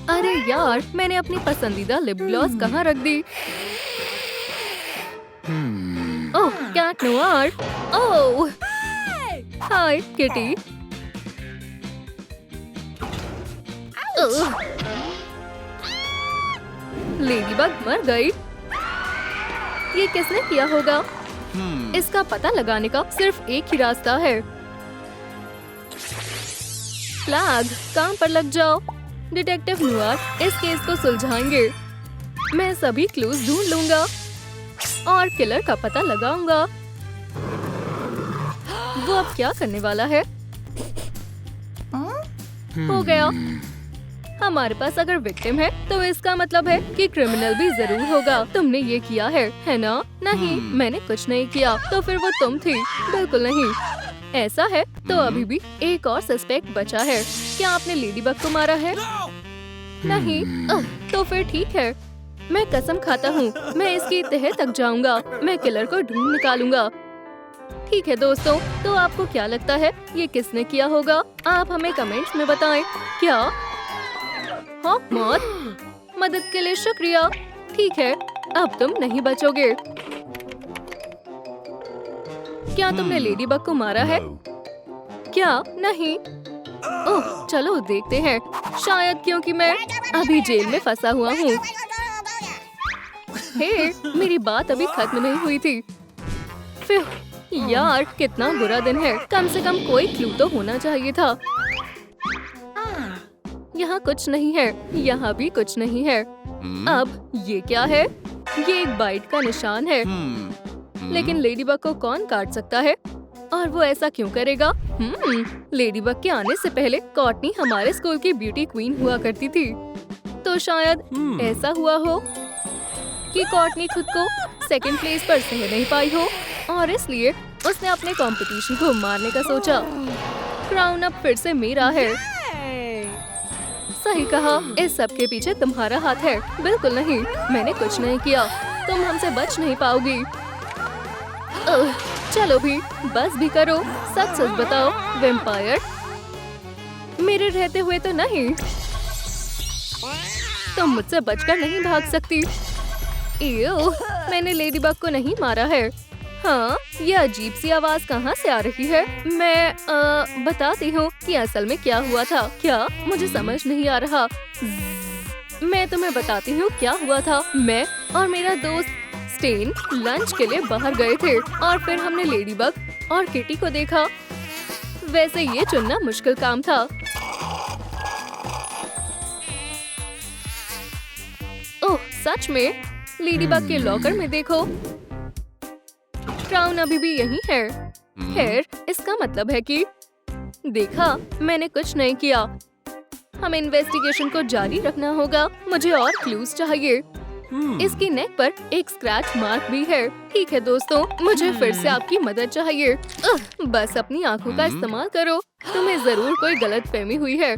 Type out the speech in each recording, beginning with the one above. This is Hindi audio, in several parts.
अरे यार, मैंने अपनी पसंदीदा लिप ग्लॉस कहाँ रख दी? ओह, कैट नोयर। ओह, हाय किटी। ओह, लेडीबग मर गई। ये किसने किया होगा? इसका पता लगाने का सिर्फ एक ही रास्ता है। फ्लैग, काम पर लग जाओ। डिटेक्टिव नोयर इस केस को सुलझाएंगे। मैं सभी क्लूज ढूंढ लूंगा और किलर का पता लगाऊंगा। वो अब क्या करने वाला है? हो गया। हमारे पास अगर विक्टिम है तो इसका मतलब है कि क्रिमिनल भी जरूर होगा। तुमने ये किया है ना? नहीं, मैंने कुछ नहीं किया। तो फिर वो तुम थी? बिल्कुल नहीं। ऐसा है तो अभी भी एक और सस्पेक्ट बचा है। क्या आपने लेडीबग को मारा है? नहीं। तो फिर ठीक है, मैं कसम खाता हूँ मैं इसकी तह तक जाऊंगा। मैं किलर को ढूंढ निकालूंगा। ठीक है दोस्तों, तो आपको क्या लगता है ये किसने किया होगा? आप हमें कमेंट्स में बताएं। क्या? हाँ, मदद के लिए शुक्रिया। ठीक है, अब तुम नहीं बचोगे। क्या तुमने लेडीबग को मारा है? क्या? नहीं। ओह, चलो देखते हैं। शायद क्योंकि मैं अभी जेल में फंसा हुआ हूँ। हे, मेरी बात अभी खत्म नहीं हुई थी। फिर यार, कितना बुरा दिन है। कम से कम कोई क्लू तो होना चाहिए था। यहाँ कुछ नहीं है, यहाँ भी कुछ नहीं है। अब ये क्या है? ये एक बाइट का निशान है। लेकिन लेडीबग को कौन काट सकता है? और वो ऐसा क्यों करेगा? लेडीबग के आने से पहले कॉर्टनी हमारे स्कूल की ब्यूटी क्वीन हुआ करती थी। तो शायद ऐसा हुआ हो कि कॉर्टनी खुद को सेकंड प्लेस पर सह नहीं पाई हो और इसलिए उसने अपने कंपटीशन को मारने का सोचा। क्राउन अब फिर से मेरा है। सही कहा, इस सब के पीछे तुम्हारा हाथ है। बिल्कुल नहीं, मैंने कुछ नहीं किया। तुम हमसे बच नहीं पाओगी। चलो भी, बस भी करो। सच सच बताओ, वैम्पायर मेरे रहते हुए तो नहीं। तुम मुझसे बचकर नहीं भाग सकती। मैंने लेडीबग को नहीं मारा है। हाँ, ये अजीब सी आवाज कहाँ से आ रही है? मैं बताती हूँ कि असल में क्या हुआ था। क्या? मुझे समझ नहीं आ रहा। मैं तुम्हें बताती हूँ क्या हुआ था। मैं और मेरा दोस्त स्टेन लंच के लिए बाहर गए थे और फिर हमने लेडीबग और किटी को देखा। वैसे ये चुनना मुश्किल काम था। ओह, सच में? लेडीबग के लॉकर में देखो। क्राउन अभी भी यही है। खैर, इसका मतलब है कि देखा, मैंने कुछ नहीं किया। हमें इन्वेस्टिगेशन को जारी रखना होगा। मुझे और क्लूज चाहिए। इसकी नेक पर एक स्क्रैच मार्क भी है। ठीक है दोस्तों, मुझे फिर से आपकी मदद चाहिए। बस अपनी आंखों का इस्तेमाल करो। तुम्हें जरूर कोई गलतफहमी हुई है।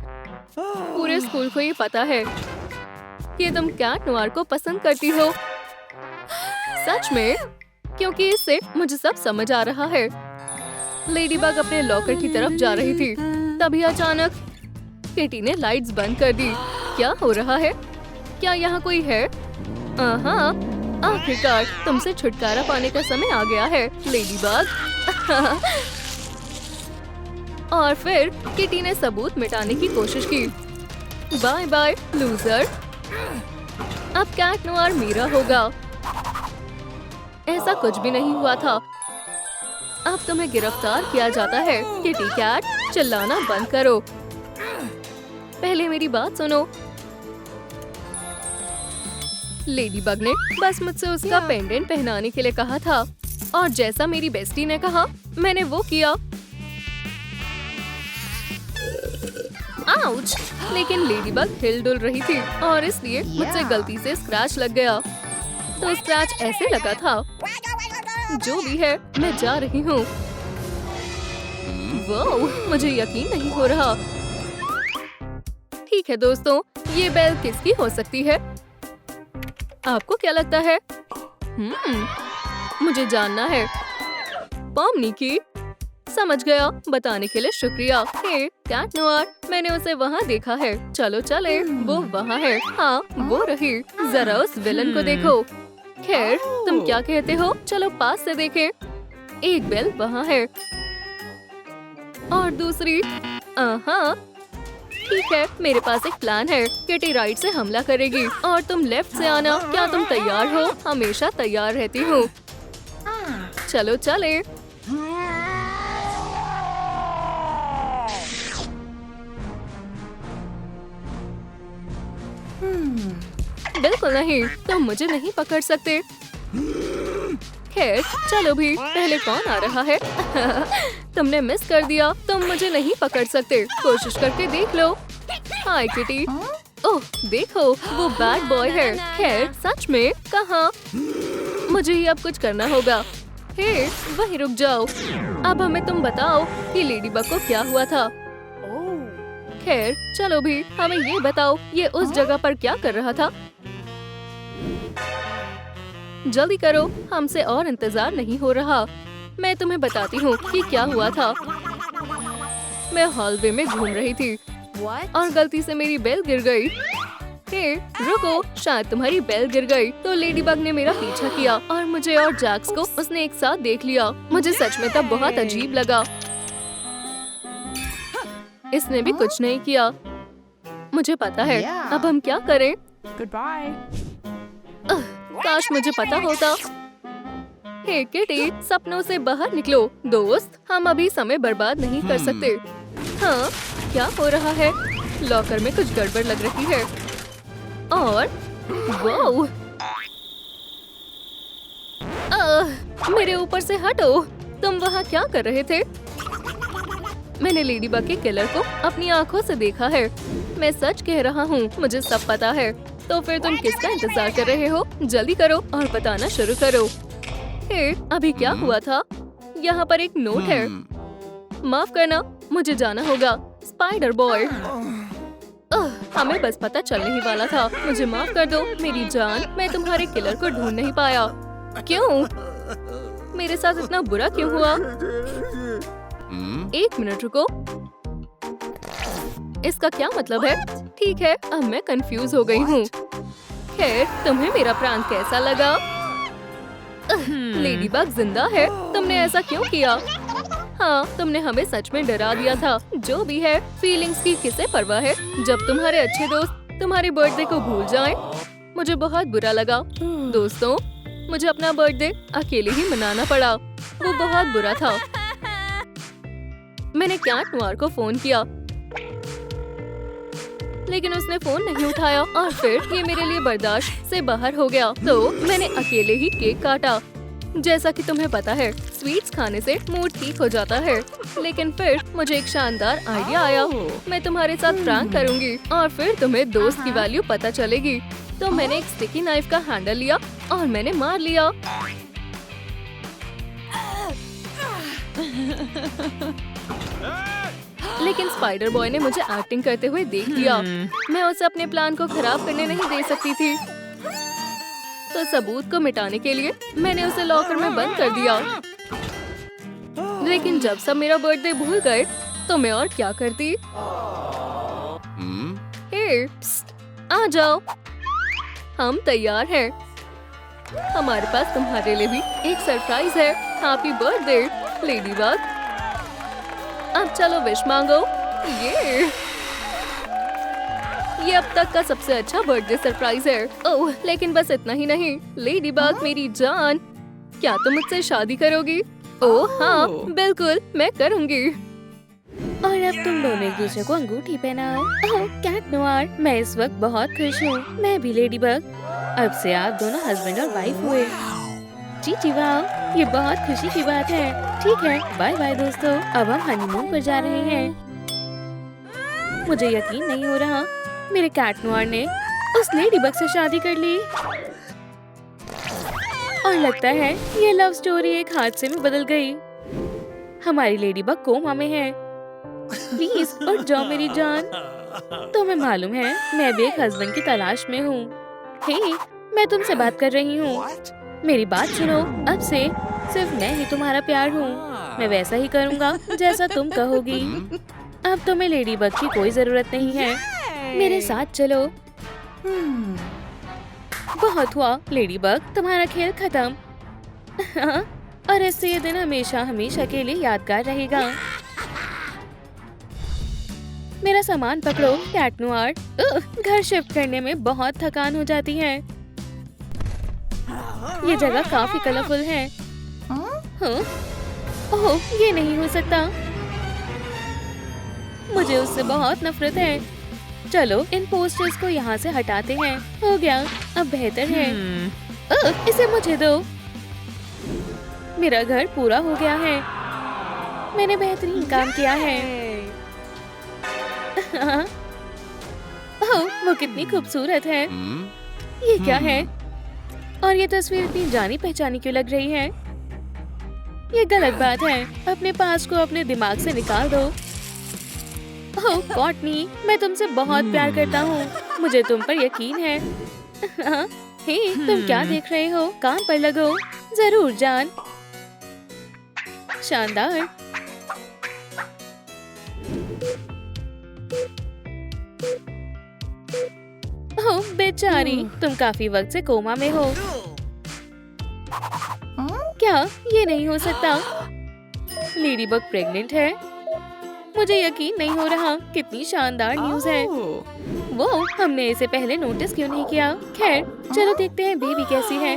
पूरे स्कूल को ये पता है कि तुम कैट नोयर को पसंद करती हो। सच में? क्योंकि इससे मुझे सब समझ आ रहा है। लेडीबग अपने लॉकर की तरफ जा रही थी, तभी अचानक किटी ने लाइट्स बंद कर दी। क्या हो रहा है? क्या यहाँ कोई है? हाँ, आखिरकार तुमसे छुटकारा पाने का समय आ गया है, लेडीबग। और फिर किटी ने सबूत मिटाने की कोशिश की। Bye bye loser. अब कैट नोयर मेरा होगा। ऐसा कुछ भी नहीं हुआ था। अब तुम्हें गिरफ्तार किया जाता है। किटी कैट, चिल्लाना बंद करो। पहले मेरी बात सुनो। लेडीबग ने बस मुझसे उसका पेंडेंट पहनाने के लिए कहा था और जैसा मेरी बेस्टी ने कहा, मैंने वो किया। आउच! लेकिन लेडीबग हिल डुल रही थी और इसलिए मुझसे गलती से स्क्रैच लग गया। तो स्क्रैच ऐसे लगा था। जो भी है, मैं जा रही हूँ। वाह, मुझे यकीन नहीं हो रहा। ठीक है दोस्तों, ये बेल किसकी हो सकती है? आपको क्या लगता है? मुझे जानना है। पॉमनी की? समझ गया, बताने के लिए शुक्रिया। हे कैट नोआर, मैंने उसे वहाँ देखा है। चलो चले, वो वहाँ है। हाँ वो रही, जरा उस विलन को देखो। खैर तुम क्या कहते हो, चलो पास से देखें। एक बेल वहाँ है और दूसरी। हाँ ठीक है, मेरे पास एक प्लान है। किटी राइट से हमला करेगी और तुम लेफ्ट से आना। क्या तुम तैयार हो? हमेशा तैयार रहती हूँ। चलो चले। बिल्कुल नहीं, तुम मुझे नहीं पकड़ सकते। खैर चलो भी, पहले कौन आ रहा है? तुमने मिस कर दिया, तुम मुझे नहीं पकड़ सकते। कोशिश करके देख लो। हाय किटी। ओह देखो, वो बैड बॉय है। खैर सच में? कहाँ? मुझे ही अब कुछ करना होगा। हे वहीं रुक जाओ। अब हमें तुम बताओ कि लेडीबग को क्या हुआ था। खैर चलो भी, हमें ये बताओ, ये उस जगह पर क्या कर रहा था? जल्दी करो, हमसे और इंतजार नहीं हो रहा। मैं तुम्हें बताती हूँ कि क्या हुआ था। मैं हॉलवे में घूम रही थी और गलती से मेरी बेल गिर गई। हे रुको, शायद तुम्हारी बेल गिर गई। तो लेडीबग ने मेरा पीछा किया और मुझे और जैक्स को उसने एक साथ देख लिया। मुझे सच में तब बहुत अजीब लगा। इसने भी कुछ नहीं किया। मुझे पता है, अब हम क्या करें? काश मुझे पता होता। हे किटी, सपनों से बाहर निकलो। दोस्त, हम अभी समय बर्बाद नहीं कर सकते। हाँ क्या हो रहा है? लॉकर में कुछ गड़बड़ लग रही है। और वाओ, मेरे ऊपर से हटो। तुम वहाँ क्या कर रहे थे? मैंने लेडीबग के किलर को अपनी आंखों से देखा है। मैं सच कह रहा हूँ, मुझे सब पता है। तो फिर तुम किसका इंतजार कर रहे हो? जल्दी करो और बताना शुरू करो। हे, अभी क्या हुआ था? यहाँ पर एक नोट है। माफ करना, मुझे जाना होगा। स्पाइडर बॉय, हमें बस पता चलने ही वाला था। मुझे माफ कर दो मेरी जान, मैं तुम्हारे किलर को ढूंढ नहीं पाया। क्यों? मेरे साथ इतना बुरा क्यों हुआ? एक मिनट रुको, इसका क्या मतलब है? ठीक है, अब मैं कंफ्यूज हो गई हूँ। खैर तुम्हें मेरा प्रैंक कैसा लगा? लेडीबग जिंदा है। तुमने ऐसा क्यों किया? हाँ, तुमने हमें सच में डरा दिया था। जो भी है, फीलिंग्स की किसे परवाह है जब तुम्हारे अच्छे दोस्त तुम्हारे बर्थडे को भूल जाएं। मुझे बहुत बुरा लगा। दोस्तों, मुझे अपना बर्थडे अकेले ही मनाना पड़ा। वो बहुत बुरा था। मैंने कैट नोआर को फोन किया, लेकिन उसने फोन नहीं उठाया और फिर ये मेरे लिए बर्दाश्त से बाहर हो गया। तो मैंने अकेले ही केक काटा। जैसा कि तुम्हें पता है, स्वीट्स खाने से मूड ठीक हो जाता है। लेकिन फिर मुझे एक शानदार आइडिया आया। मैं तुम्हारे साथ प्रैंक करूंगी और फिर तुम्हें दोस्त की वैल्यू पता चलेगी। तो मैंने एक स्टिकी नाइफ का हैंडल लिया और मैंने मार लिया। लेकिन स्पाइडर बॉय ने मुझे एक्टिंग करते हुए देख लिया। मैं उसे अपने प्लान को खराब करने नहीं दे सकती थी। तो सबूत को मिटाने के लिए मैंने उसे लॉकर में बंद कर दिया। लेकिन जब सब मेरा बर्थडे भूल गए तो मैं और क्या करती? हे, प्स्ट, आ जाओ, हम तैयार हैं। हमारे पास तुम्हारे लिए भी एक सरप्राइज है। Happy birthday ladybug. अब चलो विश मांगो। ये अब तक का सबसे अच्छा बर्थडे सरप्राइज है। ओह, लेकिन बस इतना ही नहीं। लेडीबग मेरी जान, क्या तुम मुझसे शादी करोगी? ओह हाँ, बिल्कुल मैं करूँगी। और अब तुम दोनों एक दूसरे को अंगूठी पहनाओ। ओह कैट नोआर, मैं इस वक्त बहुत खुश हूँ। मैं भी लेडीबग। अब से आप दोनों हस्बैंड और वाइफ हुए। जी वाह, ये बहुत खुशी की बात है। ठीक है, बाय बाय दोस्तों। अब हम हनीमून पर जा रहे हैं। मुझे यकीन नहीं हो रहा, मेरे कैट नोआर ने उस लेडीबग से शादी कर ली। और लगता है ये लव स्टोरी एक हादसे में बदल गई। हमारी लेडीबग कोमा में है। प्लीज उठ जाओ मेरी जान। तुम्हें मालूम है, मैं भी एक हस्बैंड की तलाश में हूँ। हे, मैं तुमसे बात कर रही हूँ। मेरी बात सुनो, अब से सिर्फ मैं ही तुम्हारा प्यार हूँ। मैं वैसा ही करूँगा जैसा तुम कहोगी। अब तुम्हें लेडी बग की कोई जरूरत नहीं है, मेरे साथ चलो। बहुत हुआ लेडी बग, तुम्हारा खेल खत्म। और इससे ये दिन हमेशा हमेशा के लिए यादगार रहेगा। मेरा सामान पकड़ो कैट नोयर। घर शिफ्ट करने में बहुत थकान हो जाती है। ये जगह काफी कलरफुल है। हाँ? ओह, ये नहीं हो सकता। मुझे उससे बहुत नफरत है। चलो इन पोस्टर्स को यहाँ से हटाते हैं। हो गया, अब बेहतर है। इसे मुझे दो। मेरा घर पूरा हो गया है। मैंने बेहतरीन काम किया है। ओह, वो कितनी खूबसूरत है। ये क्या है? और ये तस्वीर इतनी जानी पहचानी क्यों लग रही है? ये गलत बात है। अपने पास को अपने दिमाग से निकाल दो। ओह कॉटनी, मैं तुमसे बहुत प्यार करता हूँ। मुझे तुम पर यकीन है। हे, तुम क्या देख रहे हो? काम पर लगो। जरूर जान। शानदार। ओह बेचारी, तुम काफी वक्त से कोमा में हो। क्या ये नहीं हो सकता? लेडी बग प्रेग्नेंट है। मुझे यकीन नहीं हो रहा। कितनी शानदार न्यूज़ है। वो हमने इसे पहले नोटिस क्यों नहीं किया? खैर चलो देखते हैं बेबी कैसी है।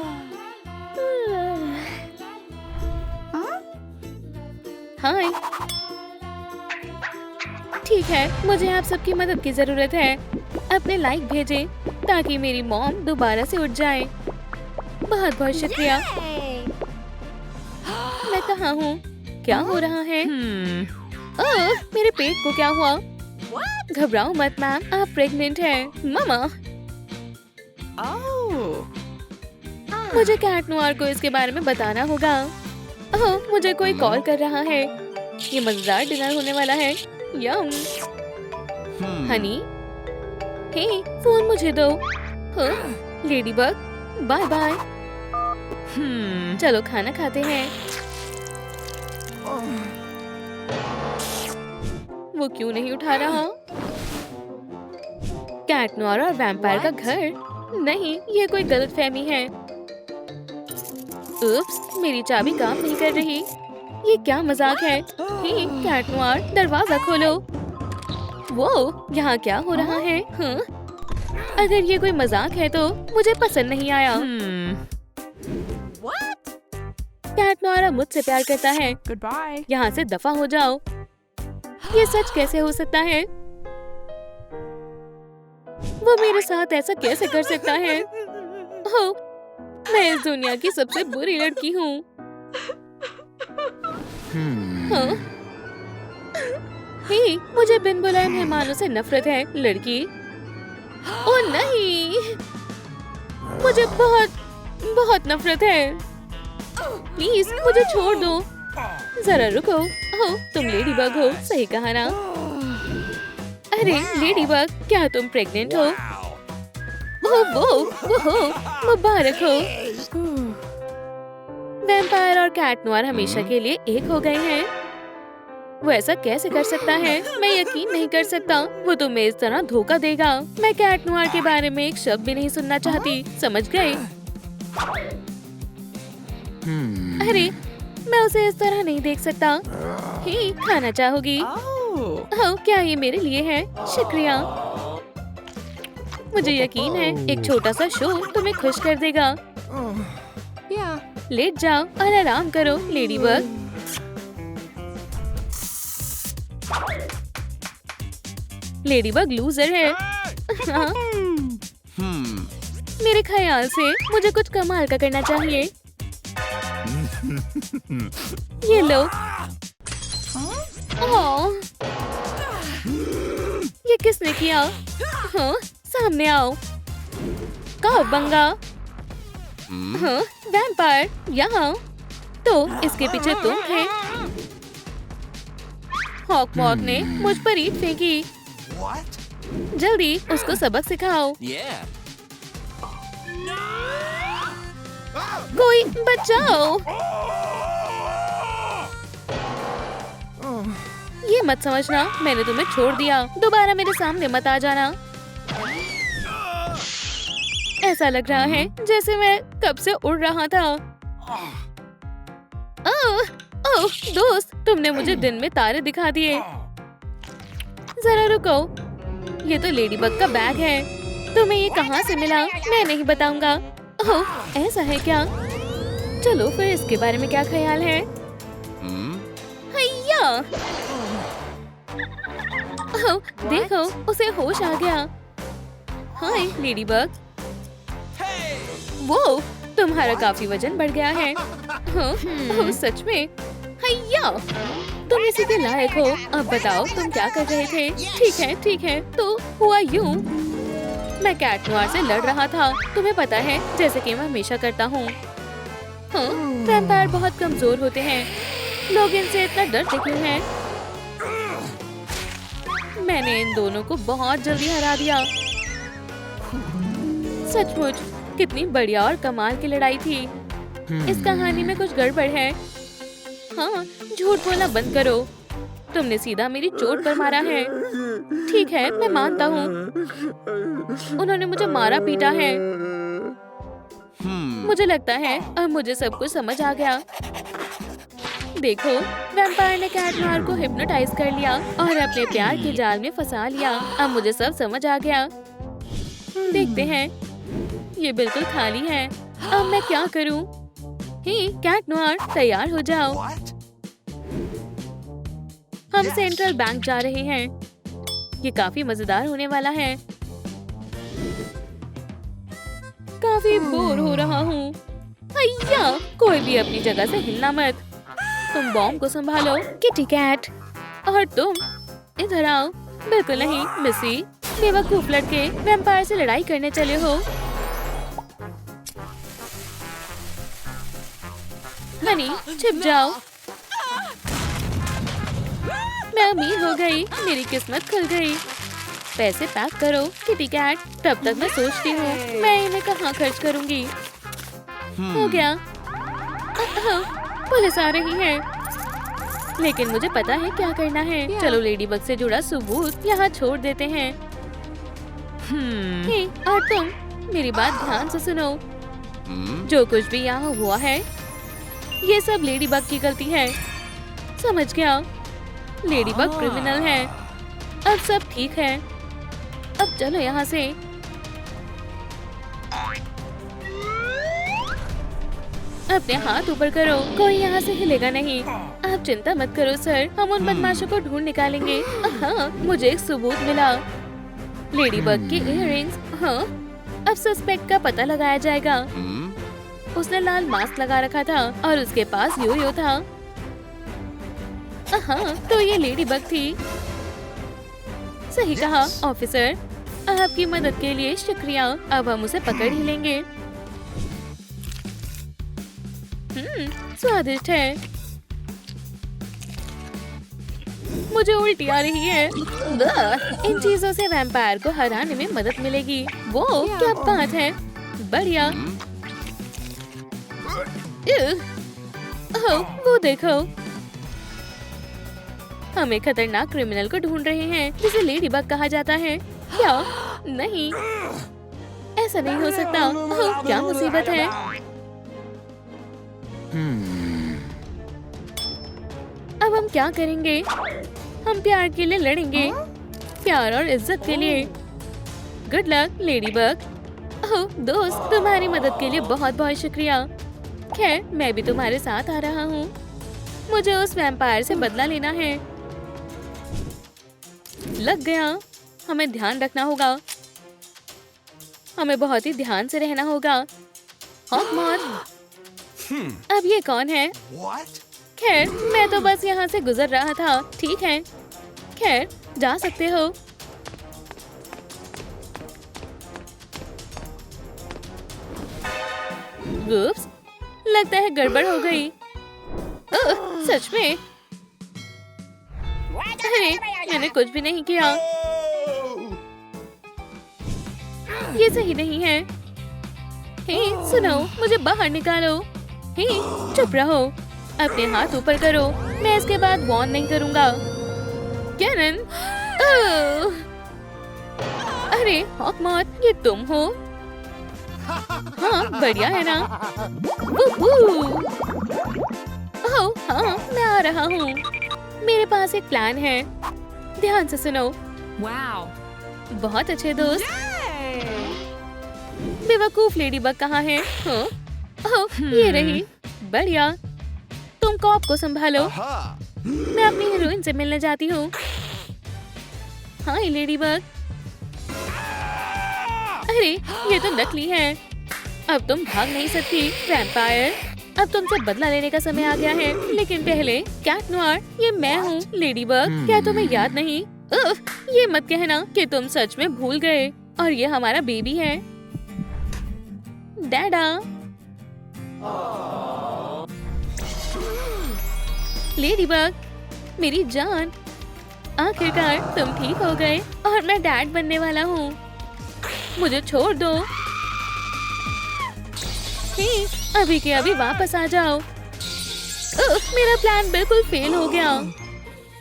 हाय। ठीक है, मुझे आप सबकी मदद की जरूरत है। अपने लाइक भेजें ताकि मेरी मॉम दोबारा से उठ जाए। बहुत बहुत शुक्रिया। मैं कहाँ हूँ? क्या हो रहा है? ओह, मेरे पेट को क्या हुआ? घबराओ मत मैम, आप प्रेग्नेंट हैं। मामा, मुझे कैट नोयर को इसके बारे में बताना होगा। ओह, मुझे कोई कॉल कर रहा है। ये मजेदार डिनर होने वाला है। यम। हनी, हे, फोन मुझे दो। Ladybug, bye bye. चलो खाना खाते हैं। वो क्यों नहीं उठा रहा? कैट नोयर और वैम्पायर का घर? नहीं, ये कोई गलतफहमी है। उप्स, मेरी चाबी काम नहीं कर रही। ये क्या मजाक है? हे कैट नोयर, दरवाजा खोलो। वो यहाँ क्या हो रहा है? हाँ? अगर ये कोई मजाक है तो मुझे पसंद नहीं आया। कैट नोयर मुझसे प्यार करता है। यहाँ से दफा हो जाओ। ये सच कैसे हो सकता है? वो मेरे साथ ऐसा कैसे कर सकता है? ओह, मैं इस दुनिया की सबसे बुरी लड़की हूँ। हाँ? हे, मुझे बिन बुलाए मेहमानों से नफरत है, लड़की। ओह नहीं, मुझे बहुत बहुत नफरत है। प्लीज मुझे छोड़ दो। जरा रुको। ओह, तुम लेडी बग हो, सही कहा ना? अरे लेडी बग, क्या तुम प्रेग्नेंट हो? ओह वो मुबारक हो। वैम्पायर और कैट नोयर हमेशा के लिए एक हो गए हैं। वो ऐसा कैसे कर सकता है? मैं यकीन नहीं कर सकता। वो तुम्हें इस तरह धोखा देगा। मैं कैट नोयर के बारे में एक शब्द भी नहीं सुनना चाहती, समझ गए? अरे मैं उसे इस तरह नहीं देख सकता। हे, खाना चाहोगी? ओह, क्या ये मेरे लिए है? शुक्रिया। मुझे यकीन है एक छोटा सा शो तुम्हें खुश कर देगा। लेट जाओ और आराम करो, lady bug. Lady bug loser है। हाँ? मेरे ख्याल से मुझे कुछ कमाल का करना चाहिए। ये लो। ओह, ये किसने किया? हाँ? सामने आओ। कावबंगा। हाँ? वैम्पायर यहाँ। तो इसके पीछे तुम थे। हॉकमॉक ने मुझ पर ईंट फेंकी। जल्दी उसको सबक सिखाओ। कोई बचाओ। ये मत समझना मैंने तुम्हें छोड़ दिया। दोबारा मेरे सामने मत आ जाना। ऐसा लग रहा है जैसे मैं कब से उड़ रहा था। ओह, ओह, दोस्त, तुमने मुझे दिन में तारे दिखा दिए। जरा रुको, ये तो लेडीबग का बैग है। तुम्हें ये कहाँ से मिला? मैं नहीं बताऊंगा। ओह, ऐसा है क्या? चलो फिर इसके बारे में क्या ख्याल है? हैया! ओह, देखो, उसे होश आ गया। हाय लेडीबग। वो तुम्हारा काफी वजन बढ़ गया है। हाँ, ओह, सच में? हैया! तुम इसी के लायक हो। अब बताओ तुम क्या कर रहे थे? ठीक है, तो हुआ यूं। मैं कैट नोयर से लड़ रहा था। तुम्हें पता है, जैसे कि मैं हमेशा करता हूँ। हाँ, वैम्पायर बहुत कमजोर होते हैं। लोग इनसे इतना डरते क्यों हैं? मैंने इन दोनों को बहुत जल्दी हरा दिया। सचमुच कितनी बढ़िया और कमाल की लड़ाई थी। इस कहानी में कुछ गड़बड़ है। हाँ, झूठ बोलना बंद करो। तुमने सीधा मेरी चोट पर मारा है। ठीक है, मैं मानता हूँ। उन्होंने मुझे मारा पीटा है। मुझे लगता है अब मुझे सब कुछ समझ आ गया। देखो, वैम्पायर ने कैट नोयर को हिप्नोटाइज कर लिया और अपने प्यार के जाल में फंसा लिया। अब मुझे सब समझ आ गया। देखते हैं, ये बिल्कुल खाली है। अब मैं क्या करूं? हे कैट नोयर, तैयार हो जाओ। हम सेंट्रल बैंक जा रहे हैं। ये काफी मजेदार होने वाला है। काफी बोर हो रहा हूँ। भैया, कोई भी अपनी जगह से हिलना मत। तुम बॉम्ब को संभालो, किटी कैट। और तुम इधर आओ। बिल्कुल नहीं मिसी, बेवकूफ लड़के, वैम्पायर से लड़ाई करने चले हो। हनी, छिप जाओ। मैं अमीर हो गई, मेरी किस्मत खुल गई। पैसे पैक करो किटी कैट। तब तक मैं सोचती हूँ मैं इन्हें कहाँ खर्च करूँगी। हो गया। पुलिस आ रही है, लेकिन मुझे पता है क्या करना है। चलो लेडीबग से जुड़ा सबूत यहाँ छोड़ देते हैं। हे, और तुम मेरी बात ध्यान से सुनो। जो कुछ भी यहाँ हुआ है, ये सब लेडीबग की गलती है। समझ गया? लेडीबग क्रिमिनल है। अब सब ठीक है। अब चलो यहाँ से। अपने हाथ ऊपर करो, कोई यहाँ से हिलेगा नहीं। आप चिंता मत करो सर, हम उन बदमाशों को ढूंढ निकालेंगे। हाँ, मुझे एक सबूत मिला। लेडीबग की इयररिंग्स। हाँ, अब सस्पेक्ट का पता लगाया जाएगा। उसने लाल मास्क लगा रखा था और उसके पास यो-यो था। हाँ, तो ये लेडीबग थी। सही कहा ऑफिसर, आपकी मदद के लिए शुक्रिया। अब हम उसे पकड़ ही लेंगे। स्वादिष्ट है। मुझे उल्टी आ रही है। इन चीजों से वैम्पायर को हराने में मदद मिलेगी। वो क्या बात है, बढ़िया। ओह, वो देखो, हम एक खतरनाक क्रिमिनल को ढूंढ रहे हैं जिसे लेडीबग कहा जाता है। क्या? नहीं, ऐसा नहीं हो सकता। ओह, क्या मुसीबत है। अब हम क्या करेंगे? हम प्यार के लिए लड़ेंगे, प्यार और इज्जत के लिए। Good luck ladybug. ओह दोस्त, तुम्हारी मदद के लिए बहुत बहुत शुक्रिया। खैर, मैं भी तुम्हारे साथ आ रहा हूँ। मुझे उस वैम्पायर से बदला लेना है। लग गया। हमें ध्यान रखना होगा। हमें बहुत ही ध्यान से रहना होगा। हॉक मार। अब ये कौन है? खैर, मैं तो बस यहाँ से गुजर रहा था। ठीक है, खैर जा सकते हो। उप्स, लगता है गड़बड़ हो गई। ओह, सच में? अरे, मैंने कुछ भी नहीं किया। ये सही नहीं है। हे, सुनो, मुझे बाहर निकालो। हे, चुप रहो। अपने हाथ ऊपर करो। मैं इसके बाद वॉर्न नहीं करूँगा। कैनन। ओह! अरे हॉकमॉथ, ये तुम हो? हाँ, बढ़िया है ना? वूहू! ओह हाँ, मैं आ रहा हूँ। मेरे पास एक प्लान है, ध्यान से सुनो। Wow. बहुत अच्छे दोस्त। बेवकूफ लेडीबग कहाँ है? हाँ? ओह, ये रही। बढ़िया। तुम कॉप को संभालो। मैं अपनी हीरोइन से मिलने जाती हूँ। हाँ लेडीबग। अरे ये तो नकली है। अब तुम भाग नहीं सकती वैम्पायर। अब तुमसे बदला लेने का समय आ गया है। लेकिन पहले कैट नोयर, ये मैं हूँ लेडीबग। क्या तुम्हें याद नहीं? ये मत कहना कि तुम सच में भूल गए। और ये हमारा बेबी है, डैडा। लेडीबग, मेरी जान, आखिरकार तुम ठीक हो गए और मैं डैड बनने वाला हूँ। मुझे छोड़ दो। हे, अभी के अभी वापस आ जाओ। मेरा प्लान बिल्कुल फेल हो गया।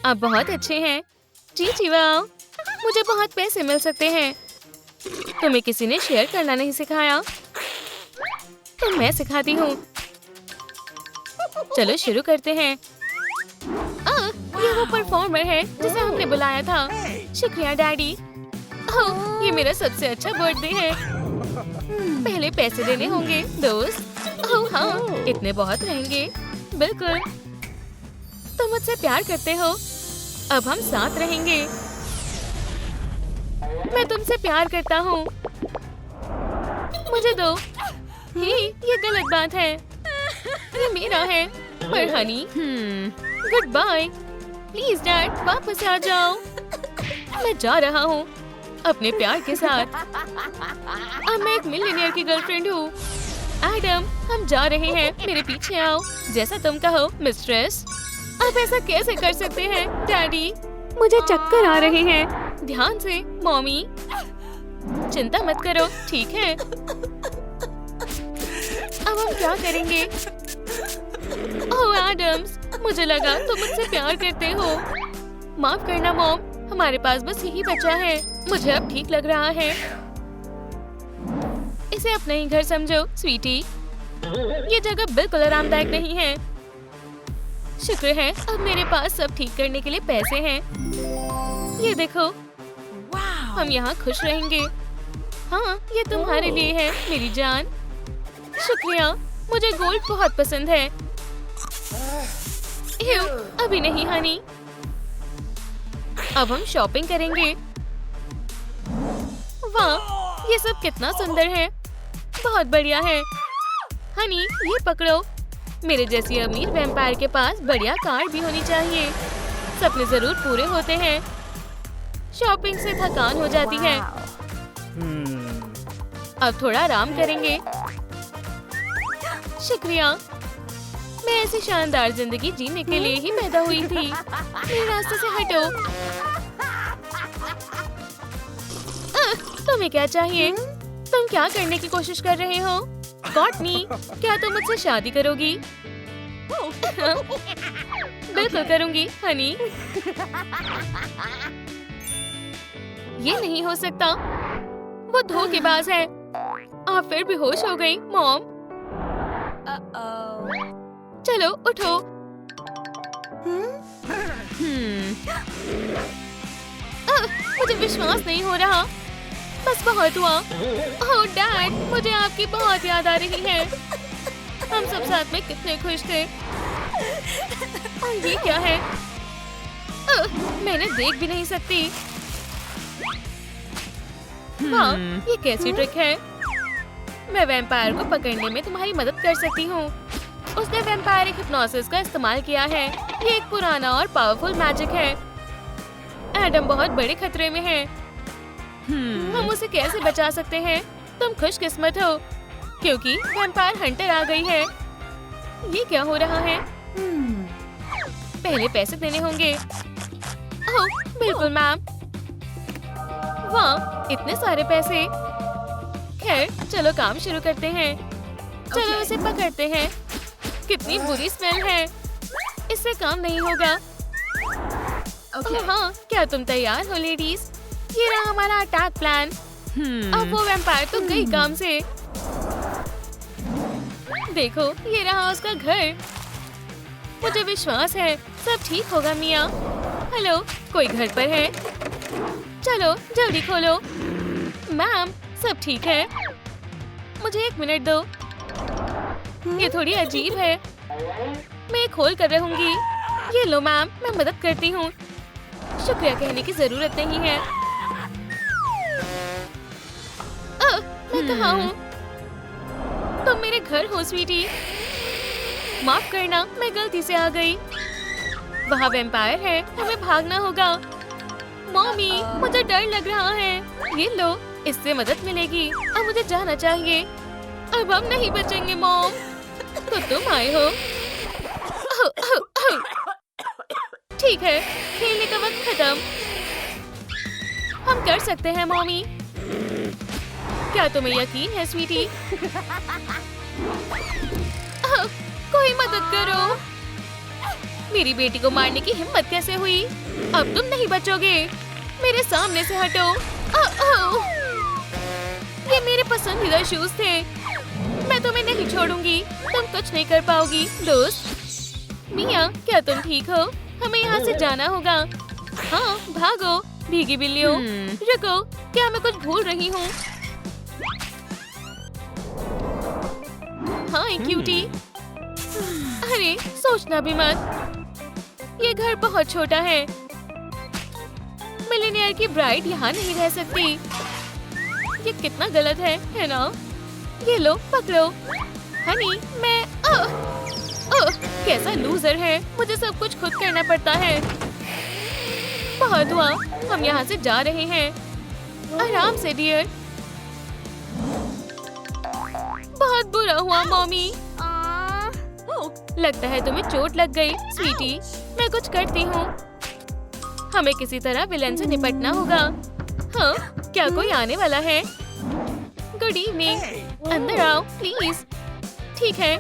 आप बहुत अच्छे हैं चीचिवा। मुझे बहुत पैसे मिल सकते हैं। तुम्हें किसी ने शेयर करना नहीं सिखाया, तो मैं सिखाती हूँ। चलो शुरू करते हैं। ये वो परफॉर्मर है जिसे हमने बुलाया था। शुक्रिया डैडी। ओह, ये मेरा सबसे अच्छा बर्थडे है। पहले पैसे देने होंगे दोस्त। ओह हाँ, इतने बहुत रहेंगे। बिल्कुल, तुम मुझसे प्यार करते हो। अब हम साथ रहेंगे। मैं तुमसे प्यार करता हूँ। मुझे दो। ये गलत बात है। ये मेरा है। पर honey, goodbye. Please dad, वापस आ जाओ। मैं जा रहा हूँ अपने प्यार के साथ। अब मैं एक मिलियनेयर की गर्लफ्रेंड हूँ। एडम, हम जा रहे हैं, मेरे पीछे आओ। जैसा तुम कहो मिस्ट्रेस। आप ऐसा कैसे कर सकते हैं डैडी? मुझे चक्कर आ रहे हैं। ध्यान से मॉमी। चिंता मत करो, ठीक है? अब हम क्या करेंगे? ओह एडम्स, मुझे लगा तुम मुझसे प्यार करते हो। माफ करना मॉम, हमारे पास बस यही बचा है। मुझे अब ठीक लग रहा है। इसे अपना ही घर समझो स्वीटी। ये जगह बिल्कुल आरामदायक नहीं है। शुक्र है अब मेरे पास सब ठीक करने के लिए पैसे हैं। ये देखो, हम यहाँ खुश रहेंगे। हाँ, ये तुम्हारे लिए है मेरी जान। शुक्रिया, मुझे गोल्ड बहुत पसंद है। अभी नहीं हनी। अब हम शॉपिंग करेंगे। वाह, ये सब कितना सुंदर है। बहुत बढ़िया है। हनी, ये पकड़ो। मेरे जैसी अमीर वैम्पायर के पास बढ़िया कार भी होनी चाहिए। सपने जरूर पूरे होते हैं। शॉपिंग से थकान हो जाती है। अब थोड़ा आराम करेंगे। शुक्रिया, मैं ऐसी शानदार जिंदगी जीने के लिए ही पैदा हुई थी। मेरे रास्ते से हटो। तुम्हें क्या चाहिए? तुम क्या करने की कोशिश कर रहे हो? कॉटनी, क्या तुम मुझसे शादी करोगी? बिल्कुल करूंगी हनी। ये नहीं हो सकता, वो धोखेबाज है। आप फिर बेहोश हो गई मॉम। चलो उठो। मुझे विश्वास नहीं हो रहा। बस बहुत हुआ। ओह डैड, मुझे आपकी बहुत याद आ रही है। हम सब साथ में कितने खुश थे। और ये क्या है? मैंने देख भी नहीं सकती। वाह, ये कैसी ट्रिक है? मैं वैम्पायर को पकड़ने में तुम्हारी मदद कर सकती हूँ। उसने वैम्पायरिक हिप्नोसिस का इस्तेमाल किया है। ये एक पुराना और पावरफुल मैजिक है। एडम बहुत बड़े खतरे में है। हम उसे कैसे बचा सकते हैं? तुम खुशकिस्मत हो, क्योंकि वैम्पायर हंटर आ गई है। ये क्या हो रहा है? पहले पैसे देने होंगे। ओह, बिल्कुल मैम। वाह, इतने सारे पैसे। खैर, चलो काम शुरू करते हैं। चलो इसे पकड़ते हैं। कितनी बुरी स्मेल है। इससे काम नहीं होगा। हाँ, क्या तुम तैयार हो लेडीज? ये रहा हमारा अटैक प्लान। अब वो वैम्पायर तो गई काम से। देखो, ये रहा उसका घर। मुझे विश्वास है सब ठीक होगा मिया। हेलो, कोई घर पर है? चलो जल्दी खोलो। मैम, सब ठीक है? मुझे 1 मिनट दो। ये थोड़ी अजीब है। मैं खोल कर रहूंगी। ये लो मैम, मैं मदद करती हूँ। शुक्रिया कहने की जरूरत नहीं है। मैं कहाँ हूँ? तुम मेरे घर हो स्वीटी। माफ करना, मैं गलती से आ गई। वहाँ वैम्पायर है, हमें भागना होगा। मॉमी, मुझे डर लग रहा है। ये लो, इससे मदद मिलेगी। अब मुझे जाना चाहिए। अब हम नहीं बचेंगे मॉम। तो तुम आए हो। ठीक है, खेलने का वक्त खत्म। हम कर सकते हैं मॉमी। क्या तुम्हें यकीन है स्वीटी? कोई मदद करो। मेरी बेटी को मारने की हिम्मत कैसे हुई? अब तुम नहीं बचोगे। मेरे सामने से हटो। ये मेरे पसंदीदा शूज थे। मैं तुम्हें नहीं छोड़ूंगी। तुम कुछ नहीं कर पाओगी दोस्त। मिया, क्या तुम ठीक हो? हमें यहाँ से जाना होगा। हाँ, भागो भीगी बिल्लियों। रुको, क्या मैं कुछ भूल रही हूँ? हाँ क्यूटी। अरे सोचना भी मत। ये घर बहुत छोटा है। मिलियनेयर की ब्राइड यहाँ नहीं रह सकती। ये कितना गलत है ना? ये लो, पकड़ो। हनी, मैं कैसा लूजर है। मुझे सब कुछ खुद करना पड़ता है। बहुत हुआ, हम यहाँ से जा रहे हैं। आराम से डियर। बहुत बुरा हुआ मॉमी। लगता है तुम्हें चोट लग गई स्वीटी। मैं कुछ करती हूँ। हमें किसी तरह विलेन से निपटना होगा। हाँ, क्या कोई आने वाला है? Good evening. अंदर आओ प्लीज। ठीक है,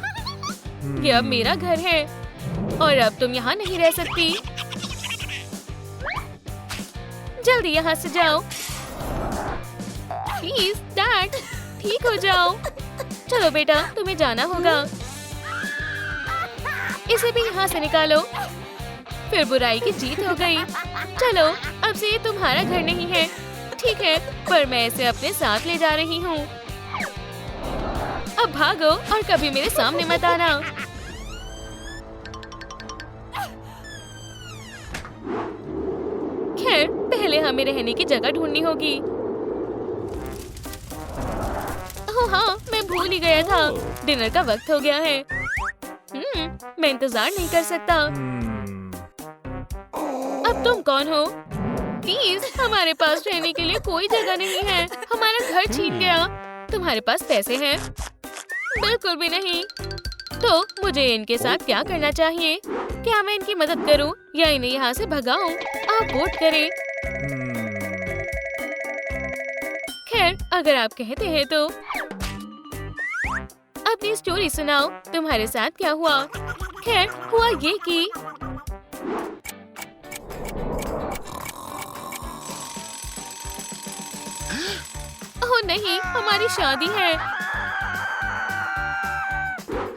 ये अब मेरा घर है और अब तुम यहाँ नहीं रह सकती। जल्दी यहाँ से जाओ प्लीज। डैड, ठीक हो जाओ। चलो बेटा, तुम्हें जाना होगा। इसे भी यहाँ से निकालो। फिर बुराई की जीत हो गई। चलो, अब से ये तुम्हारा घर नहीं है। ठीक है, पर मैं इसे अपने साथ ले जा रही हूँ। अब भागो और कभी मेरे सामने मत आना। खैर, पहले हमें रहने की जगह ढूंढनी होगी। ओह हाँ, मैं भूल ही गया था। डिनर का वक्त हो गया है। मैं इंतजार नहीं कर सकता। अब तुम कौन हो? प्लीज, हमारे पास रहने के लिए कोई जगह नहीं है। हमारा घर छीन गया। तुम्हारे पास पैसे हैं? बिल्कुल भी नहीं। तो मुझे इनके साथ क्या करना चाहिए? क्या मैं इनकी मदद करूं या इन्हें यहाँ से भगाऊं? आप वोट करें। खैर, अगर आप कहते हैं तो अपनी स्टोरी सुनाओ। तुम्हारे साथ क्या हुआ? खैर, हुआ ये कि ओह नहीं, हमारी शादी है।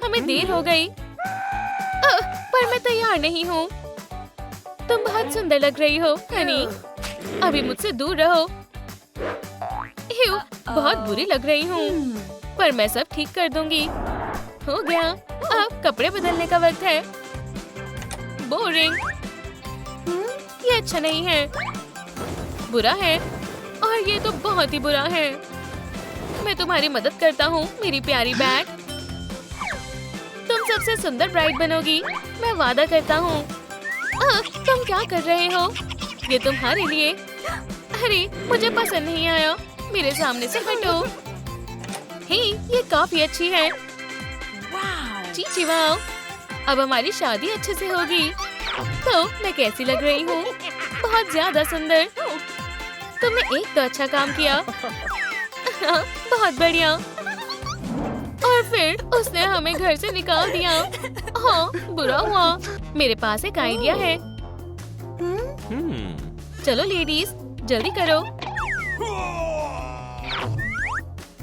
हमें देर हो गई। पर मैं तैयार नहीं हूँ। तुम बहुत सुंदर लग रही हो हनी। अभी मुझसे दूर रहो। बहुत बुरी लग रही हूँ, पर मैं सब ठीक कर दूंगी। हो गया। अब कपड़े बदलने का वक्त है। बोरिंग। ये अच्छा नहीं है। बुरा है, और ये तो बहुत ही बुरा है। मैं तुम्हारी मदद करता हूँ मेरी प्यारी बैग। तुम सबसे सुंदर ब्राइड बनोगी, मैं वादा करता हूँ। तुम क्या कर रहे हो? ये तुम्हारे लिए। अरे, मुझे पसंद नहीं आया। मेरे सामने से हटो। हे, ये काफी अच्छी है। चीची वाओ, अब हमारी शादी अच्छे से होगी। तो मैं कैसी लग रही हूँ? बहुत ज्यादा सुंदर। तुमने एक तो अच्छा काम किया। बहुत बढ़िया। और फिर उसने हमें घर से निकाल दिया। हाँ, बुरा हुआ। मेरे पास एक आइडिया है। चलो लेडीज, जल्दी करो।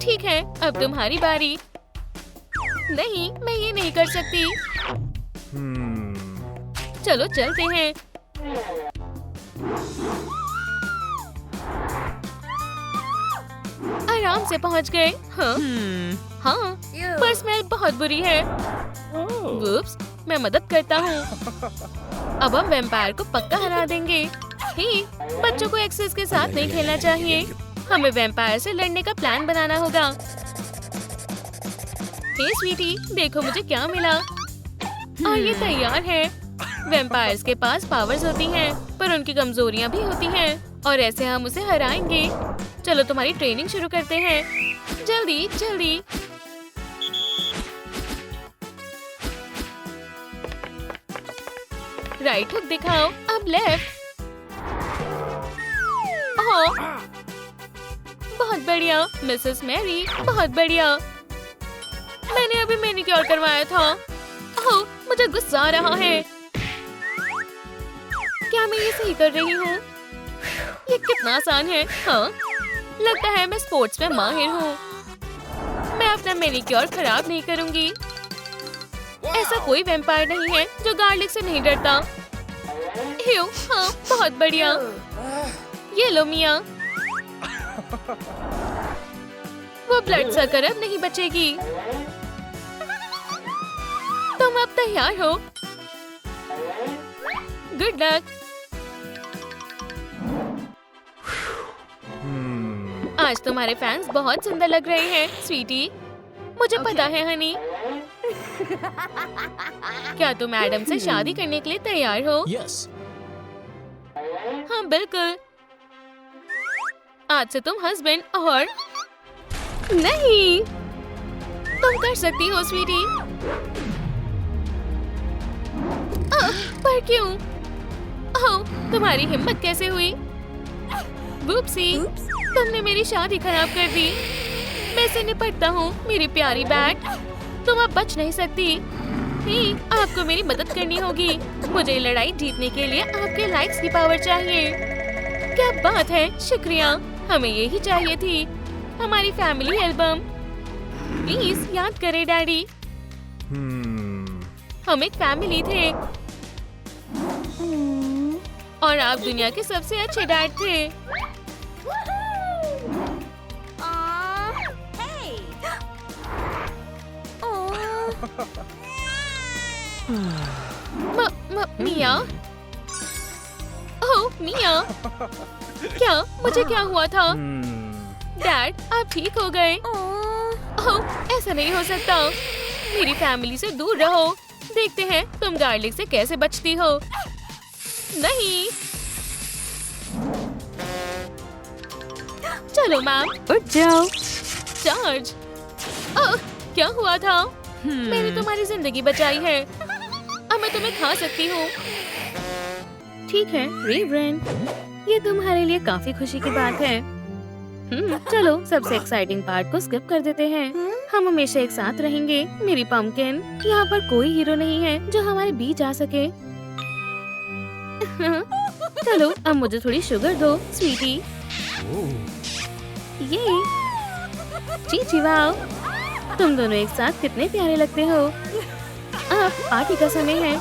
ठीक है, अब तुम्हारी बारी। नहीं, मैं ये नहीं कर सकती। चलो चलते हैं। आराम से पहुंच गए। हाँ, हाँ, पर स्मेल बहुत बुरी है। Whoops, मैं मदद करता हूँ। अब हम वैम्पायर को पक्का हरा देंगे। ही, बच्चों को एक्सेस के साथ नहीं खेलना चाहिए। हमें वैम्पायर से लड़ने का प्लान बनाना होगा। हे स्वीटी, देखो मुझे क्या मिला। और ये तैयार है। वैम्पायर्स के पास पावर्स होती हैं, पर उनकी कमजोरियां भी होती हैं, और ऐसे हम उसे हराएंगे। चलो तुम्हारी ट्रेनिंग शुरू करते हैं। जल्दी जल्दी। राइट हुक दिखाओ, अब लेफ्ट। ओह, बहुत बढ़िया मिसेस मैरी, बहुत बढ़िया। मैंने अभी मैनिक्योर करवाया था। ओह, मुझे गुस्सा आ रहा है। क्या मैं ये सही कर रही हूँ? ये कितना आसान है। हाँ, लगता है मैं स्पोर्ट्स में माहिर हूँ। मैं अपना मैनिक्योर खराब नहीं करूँगी। ऐसा कोई वैम्पायर नहीं है जो गार्लिक से नहीं डरता। हाँ, बहुत बढ़िया। ये लो मिया। वो ब्लड सकर अब नहीं बचेगी। तुम अब तैयार हो। Good luck. आज तुम्हारे फैंस बहुत सुंदर लग रहे हैं स्वीटी। मुझे पता है हनी। क्या तुम एडम से शादी करने के लिए तैयार हो? Yes. हाँ बिल्कुल। आज से तुम हस्बैंड और नहीं। तुम कर सकती हो स्वीटी। पर क्यों? ओह, तुम्हारी हिम्मत कैसे हुई? वुप्सी, तुमने मेरी शादी खराब कर दी। मैं इससे निपटता हूँ मेरी प्यारी बैट। तुम अब बच नहीं सकती। ही, आपको मेरी मदद करनी होगी। मुझे ये लड़ाई जीतने के लिए आपके लाइक्स की पावर चाहिए। क्या बात है, शुक्रिया। हमें यही चाहिए थी। हमारी फैमिली एल्बम। प्लीज याद करें डैडी। हम एक फैमिली थे और आप दुनिया के सबसे अच्छे डैड थे। मिया, ओह मिया, क्या मुझे क्या हुआ था? डैड, आप ठीक हो गए? ओह, ऐसा नहीं हो सकता। मेरी फैमिली से दूर रहो। देखते हैं तुम गार्लिक से कैसे बचती हो। नहीं, चलो मैम, उठ जाओ। चार्ज। ओह, क्या हुआ था? मैंने तुम्हारी जिंदगी बचाई है। अब मैं तुम्हें खा सकती हूँ। ठीक है रेवरेंड, ये तुम्हारे लिए काफी खुशी की बात है। चलो सबसे एक्साइटिंग पार्ट को स्किप कर देते हैं। हम हमेशा एक साथ रहेंगे मेरी पम्पकिन। यहाँ पर कोई हीरो नहीं है जो हमारे बीच आ सके। चलो अब मुझे थोड़ी शुगर दो स्वीटी। ये चीची वाओ, तुम दोनों एक साथ कितने प्यारे लगते हो। अब पार्टी का समय है।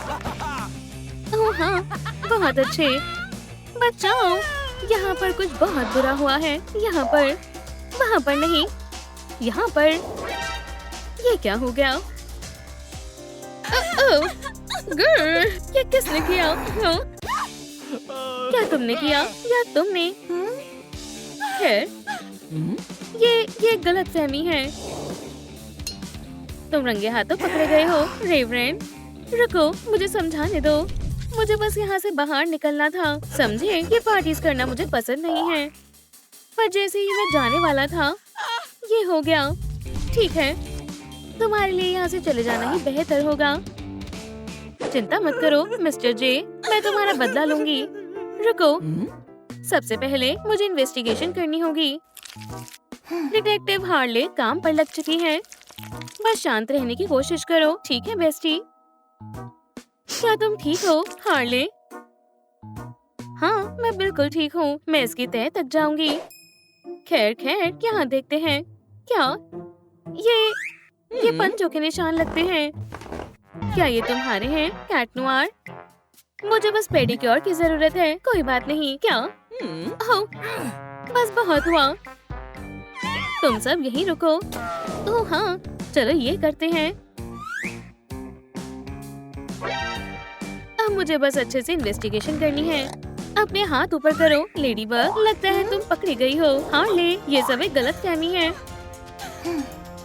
ओह हाँ, बहुत अच्छे। बचाओ, यहाँ पर कुछ बहुत बुरा हुआ है। यहाँ पर, वहाँ पर नहीं, यहाँ पर। ये क्या हो गया? गर्ल, ये किसने किया? क्या तुमने किया या तुमने? खैर, ये गलतफहमी है। तुम रंगे हाथों पकड़े गए हो रेवरेंड। रुको, मुझे समझाने दो। मुझे बस यहाँ से बाहर निकलना था, समझे? ये पार्टीज करना मुझे पसंद नहीं है। पर जैसे ही मैं जाने वाला था, ये हो गया। ठीक है, तुम्हारे लिए यहाँ से चले जाना ही बेहतर होगा। चिंता मत करो मिस्टर जे, मैं तुम्हारा बदला लूंगी। रुको, सबसे पहले मुझे इन्वेस्टिगेशन करनी होगी। डिटेक्टिव हार्ले काम पर लग चुकी है। बस शांत रहने की कोशिश करो, ठीक है बेस्टी? क्या तुम ठीक हो हार्ले? हाँ, मैं बिल्कुल ठीक हूँ। मैं इसकी तह तक जाऊंगी। खैर खैर, यहाँ देखते हैं। क्या ये पंचों के निशान लगते हैं। क्या ये तुम्हारे हैं, कैट नोयर? मुझे बस पेडिक्योर की जरूरत है। कोई बात नहीं। क्या? ओह, बस बहुत हुआ। तुम सब यहीं रुको। ओह हाँ, चलो ये करते हैं। अब मुझे बस अच्छे से इन्वेस्टिगेशन करनी है। अपने हाथ ऊपर करो लेडी बग। लगता है तुम पकड़ी गई हो। हार्ले, ये सब एक गलतफहमी है।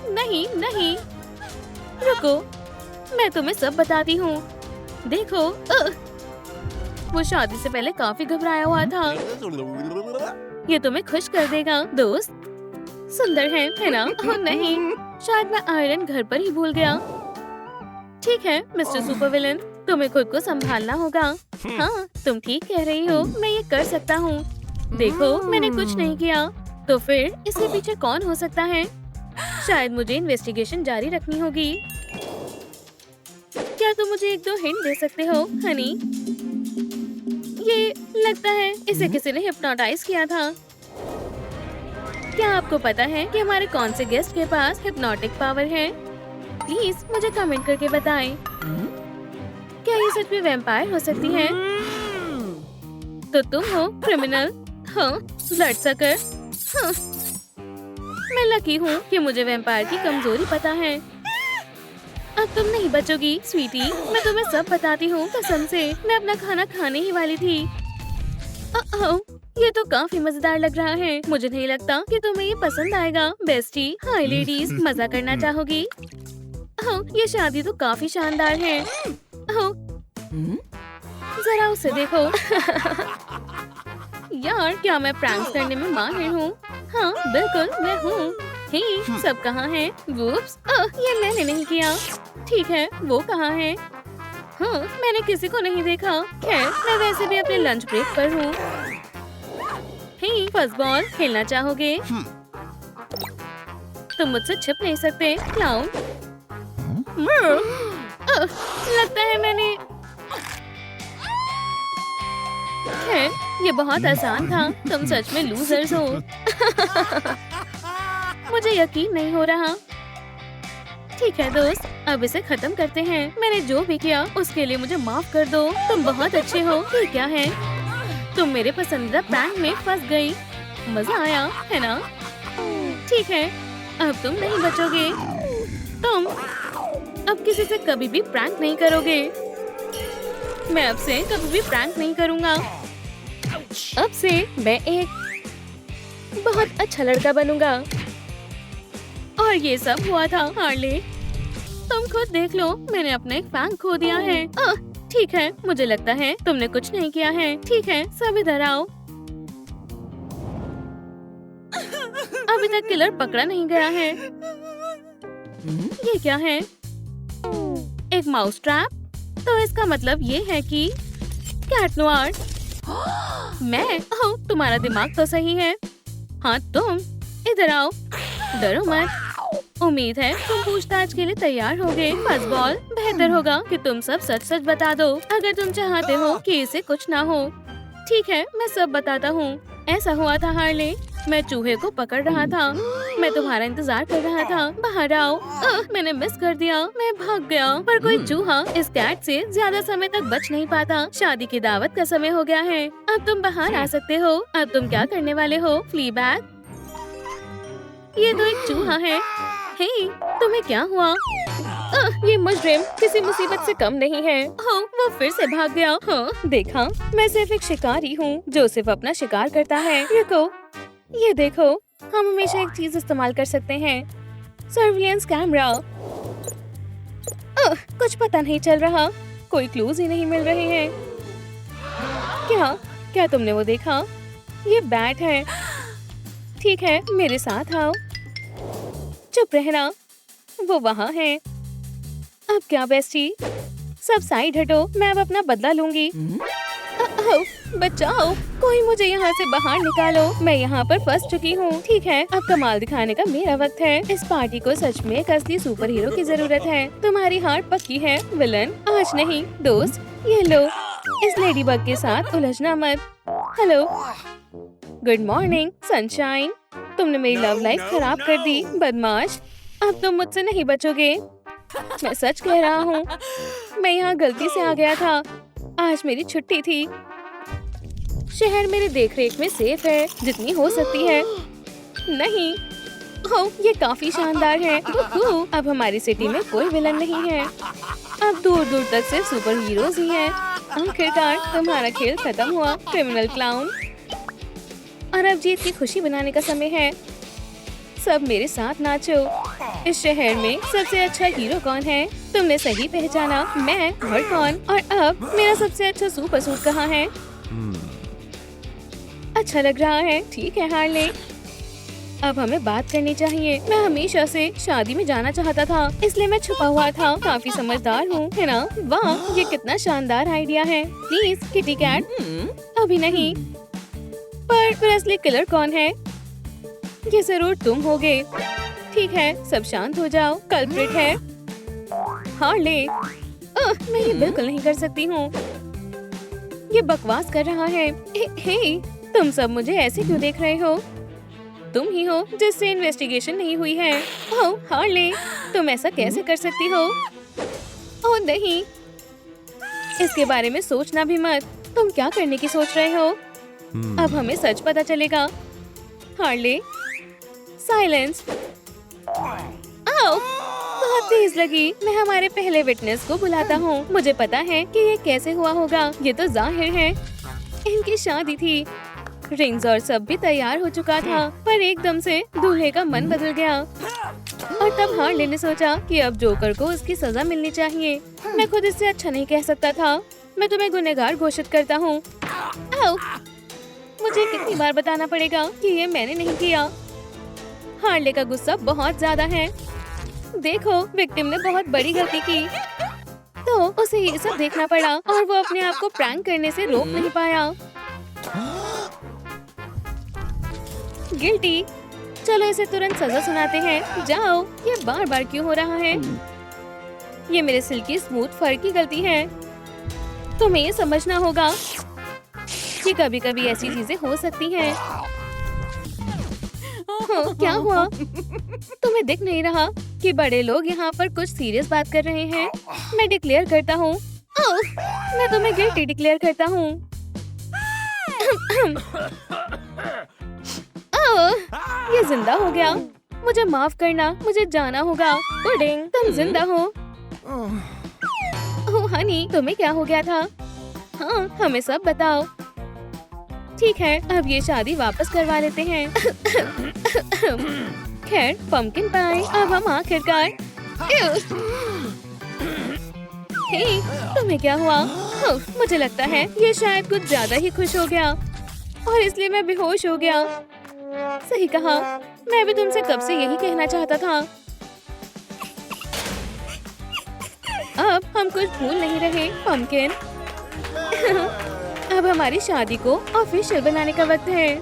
नहीं नहीं, रुको, मैं तुम्हें सब बताती हूँ। देखो, वो शादी से पहले काफी घबराया हुआ था। ये तुम्हें खुश कर देगा दोस्त। सुंदर है ना? ओह नहीं, शायद मैं आयरन घर पर ही भूल गया। ठीक है मिस्टर सुपरविलन, तुम्हें खुद को संभालना होगा। हाँ, तुम ठीक कह रही हो, मैं ये कर सकता हूँ। देखो, मैंने कुछ नहीं किया। तो फिर इसके पीछे कौन हो सकता है? शायद मुझे इन्वेस्टिगेशन जारी रखनी होगी। क्या तुम मुझे एक दो हिंट दे सकते हो, हनी? ये लगता है इसे किसी ने हिप्नोटाइज किया था। क्या आपको पता है कि हमारे कौन से गेस्ट के पास हिप्नोटिक पावर है? प्लीज मुझे कमेंट करके बताएं। क्या ये सच में वैम्पायर हो सकती है? तो तुम हो क्रिमिनल। हाँ, ब्लड सकर। हाँ। मैं लकी हूँ कि मुझे वैम्पायर की कमजोरी पता है। अब तुम नहीं बचोगी स्वीटी, मैं तुम्हें सब बताती हूँ कसम से। मैं अपना खाना खाने ही वाली थी। ये तो काफी मजेदार लग रहा है। मुझे नहीं लगता कि तुम्हें ये पसंद आएगा। बेस्टी, हाय लेडीज, मजा करना चाहोगी? ये शादी तो काफी शानदार है। जरा उसे देखो। यार, क्या मैं प्रैंक्स करने में माहिर हूँ? हाँ, बिल्कुल मैं हूँ। हे, सब कहाँ हैं? वुप्स, ये मैंने नहीं किया। ठीक है, वो कहाँ है? हाँ, मैंने किसी को नहीं देखा। खैर, मैं वैसे भी अपने लंच ब्रेक पर हूँ। हे, फुटबॉल खेलना चाहोगे? तुम मुझसे छिप नहीं सकते, क्लाउन। लगता है मैंने। खैर, ये बहुत आसान था। तुम सच में लूजर्स हो। मुझे यकीन नहीं हो रहा। ठीक है दोस्त, अब इसे खत्म करते हैं। मैंने जो भी किया उसके लिए मुझे माफ कर दो। तुम बहुत अच्छे हो। ये क्या है? तुम मेरे पसंदीदा प्रैंक में फंस गई। मजा आया है ना? ठीक है, अब तुम नहीं बचोगे। तुम अब किसी से कभी भी प्रैंक नहीं करोगे। मैं अब से कभी भी प्रैंक नहीं करूँगा। अब से मैं एक बहुत अच्छा लड़का बनूंगा। और ये सब हुआ था हार्ले। तुम खुद देख लो, मैंने अपना एक फैंग खो दिया है। ठीक है, मुझे लगता है तुमने कुछ नहीं किया है। ठीक है, सब इधर आओ। अभी तक किलर पकड़ा नहीं गया है। ये क्या है? एक माउस ट्रैप? तो इसका मतलब ये है कि कैट नोयर। मैं? तुम्हारा दिमाग तो सही है। हाँ, तुम इधर आओ। डरो मत। उम्मीद है तुम पूछताछ के लिए तैयार होगे। फुटबॉल, बेहतर होगा कि तुम सब सच सच बता दो अगर तुम चाहते हो कि इसे कुछ ना हो। ठीक है, मैं सब बताता हूँ। ऐसा हुआ था हार्ले, मैं चूहे को पकड़ रहा था। मैं तुम्हारा इंतजार कर रहा था। बाहर आओ। मैंने मिस कर दिया। मैं भाग गया, पर कोई चूहा इस कैट से ज्यादा समय तक बच नहीं पाता। शादी की दावत का समय हो गया है। अब तुम बाहर आ सकते हो। अब तुम क्या करने वाले हो, फ्लीबैग? ये तो एक चूहा है। हे, तुम्हें क्या हुआ? ये मुजरिम किसी मुसीबत से कम नहीं है। वो फिर से भाग गया। देखा, मैं सिर्फ एक शिकारी हूँ जो सिर्फ अपना शिकार करता है। रुको, ये देखो, हम हमेशा एक चीज इस्तेमाल कर सकते हैं, सर्विलेंस कैमरा। कुछ पता नहीं चल रहा, कोई क्लूज ही नहीं मिल रहे हैं। क्या तुमने वो देखा? ये बैट है। ठीक है, मेरे साथ आओ। चुप रहना, वो वहाँ है। अब क्या बेस्टी? सब साइड हटो, मैं अब अपना बदला लूंगी। बचाओ, कोई मुझे यहाँ से बाहर निकालो। मैं यहाँ पर फंस चुकी हूँ। ठीक है, अब कमाल दिखाने का मेरा वक्त है। इस पार्टी को सच में एक असली सुपर हीरो की जरूरत है। तुम्हारी हार पक्की है विलन। आज नहीं दोस्त, ये लो। इस लेडी बग के साथ उलझना मत। Hello, good morning sunshine. तुमने मेरी लव लाइफ खराब कर दी, बदमाश। अब तुम मुझसे नहीं बचोगे। मैं सच कह रहा हूँ, मैं यहाँ गलती से आ गया था। आज मेरी छुट्टी थी। शहर मेरे देखरेख में सेफ है, जितनी हो सकती है। नहीं, ओह, ये काफी शानदार है। उहू, अब हमारी सिटी में कोई विलन नहीं है। अब दूर दूर तक सिर्फ सुपर हीरोज ही हैं। आखिरकार तुम्हारा खेल खत्म हुआ, क्रिमिनल क्लाउन। और अब जीत की खुशी बनाने का समय है। सब मेरे साथ नाचो। इस शहर में सबसे अच्छा हीरो कौन है? तुमने सही पहचाना, मैं। और कौन? और अब मेरा सबसे अच्छा सुपर सूट कहाँ है? अच्छा लग रहा है। ठीक है हार्ले, अब हमें बात करनी चाहिए। मैं हमेशा से शादी में जाना चाहता था, इसलिए मैं छुपा हुआ था। काफी समझदार हूँ, है ना? वाह, ये कितना शानदार आइडिया है। Please kitty cat. अभी नहीं। पर फिर असली किलर कौन है? ये जरूर तुम होगे। ठीक है, सब शांत हो जाओ। कल्प्रिट है हार्ले। मैं ये बिल्कुल नहीं कर सकती हूँ। ये बकवास कर रहा है। हे, तुम सब मुझे ऐसे क्यों देख रहे हो? तुम ही हो जिससे इन्वेस्टिगेशन नहीं हुई है। ओह हार्ले, तुम ऐसा कैसे कर सकती हो? ओह नहीं, इसके बारे में सोचना भी मत। तुम क्या करने की सोच रहे हो? अब हमें सच पता चलेगा। Harley, silence. आओ, बहुत तेज लगी। मैं हमारे पहले विटनेस को बुलाता हूँ। मुझे पता है कि ये कैसे हुआ होगा। ये तो जाहिर है इनकी शादी थी। रिंग्स और सब भी तैयार हो चुका था, पर एकदम से दूल्हे का मन बदल गया। और तब हार्ले ने सोचा कि अब जोकर को उसकी सजा मिलनी चाहिए। मैं खुद इससे अच्छा नहीं कह सकता था। मैं तुम्हें गुनहगार घोषित करता हूँ। आओ, मुझे कितनी बार बताना पड़ेगा कि ये मैंने नहीं किया। हार्ले का गुस्सा बहुत ज्यादा है। देखो, विक्टिम ने बहुत बड़ी गलती की, तो उसे ये सब देखना पड़ा और वो अपने आप को प्रैंक करने से रोक नहीं पाया। गिल्टी। चलो इसे तुरंत सजा सुनाते हैं। जाओ, ये बार बार क्यों हो रहा है? ये मेरे सिल्की स्मूथ फर की गलती है। तुम्हें ये समझना होगा कि कभी कभी ऐसी चीजें हो सकती हैं। क्या हुआ? तुम्हें दिख नहीं रहा कि बड़े लोग यहाँ पर कुछ सीरियस बात कर रहे हैं? मैं डिक्लेयर करता हूँ। मैं तुम्हें गिल्टी डिक्लेयर करता हूँ। ये जिंदा हो गया। मुझे माफ करना, मुझे जाना होगा। पुडिंग, तुम जिंदा हो। ओह हनी, तुम्हें क्या हो गया था? हाँ, हमें सब बताओ। ठीक है, अब ये शादी वापस करवा लेते हैं। खैर, पंपकिन पाई, अब हम आखिरकार। हे, तुम्हें क्या हुआ? मुझे लगता है ये शायद कुछ ज्यादा ही खुश हो गया और इसलिए मैं बेहोश हो गया। सही कहा, मैं भी तुमसे कब से यही कहना चाहता था। अब हम कुछ भूल नहीं रहे, पंपकिन। अब हमारी शादी को ऑफिशियल बनाने का वक्त है।